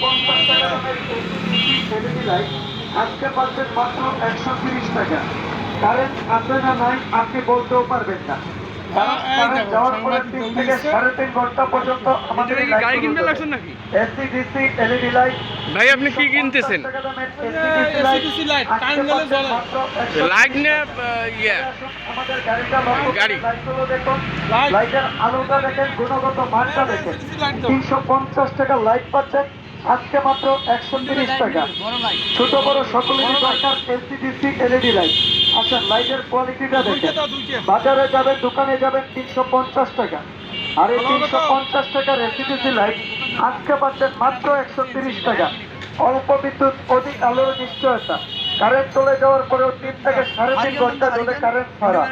350 টাকা দামের LED light আজকে পাচ্ছেন মাত্র 130 টাকা। কারেন্ট আছে না নাই আপনি বলতেও পারবেন না, কারণ কারেন্ট যাওয়ার পরে 3 থেকে 3.5 ঘন্টা পর্যন্ত আমাদের এই গাড়ি কিনতে লাইট লাগছেন নাকি এসি ডিসি এলইডি লাইট। ভাই আপনি কি কিনতেছেন? এসি লাইট কারেন্ট গেলে জ্বলে লাইট না ইয়া আমাদের গাড়িটা লক্ষ্য গাড়ি। লাইটগুলো দেখুন, লাইটের আলোটা দেখেন, গুণগত মানটা দেখেন। 350 টাকা লাইট পাচ্ছেন আজকে মাত্র 130 টাকা। ছোট বড় সকলেরই দরকার এলসিডিসি এলইডি লাইট। আচ্ছা, লাইটের কোয়ালিটিটা দেখেন। বাজারে যাবেন, দোকানে যাবেন 350 টাকা, আর এই 350 টাকার এলসিডিসি লাইট আজকে পাচ্ছেন মাত্র 130 টাকা। অল্প বিদ্যুৎ, অধিক আলোর নিশ্চয়তা, কারেন্ট চলে যাওয়ার পরেও 3 থেকে 3.5 ঘন্টা ধরে কারেন্ট ছাড়া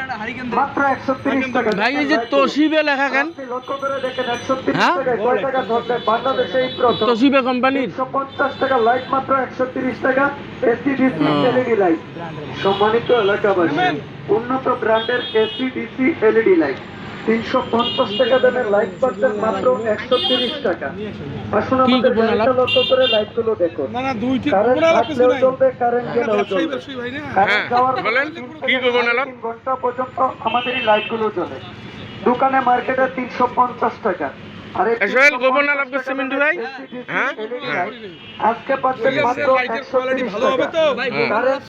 মাত্র 130 টাকা। ভাই এই যে তোশিবে লেখা কেন? আপনি লক্ষ্য করে দেখেন 130 হ্যাঁ? টাকায় কয় টাকা ধরলেন বাংলাদেশে এই প্রথম। তোশিবে কোম্পানির 350 টাকা লাইট মাত্র 130 টাকা এসি ডিসি এলইডি লাইট। সম্মানিত এলাকাবাসী, উন্নত ব্র্যান্ডের এসি ডিসি এলইডি লাইট 350 টাকা দামের লাইট পাচ্ছেন মাত্র 130 টাকা। আসুন আমাদের গাড়িটা লক্ষ্য করে লাইটগুলো দেখুন। কারেন্ট থাকলেও চলবে, কারেন্ট গেলেও চলবে। কারেন্ট যাওয়ার বলেন কি করবো না? 3 ঘন্টা পর্যন্ত আমাদের এই লাইটগুলো জ্বলে। দোকানে মার্কেটে 350 টাকা, আর এই সোহেল গোবর না লাভ করছে মিন্টু ভাই? LCD হ্যাঁ LED লাইট আজকে পাচ্ছেন মাত্র 130 টাকা। কারেন্ট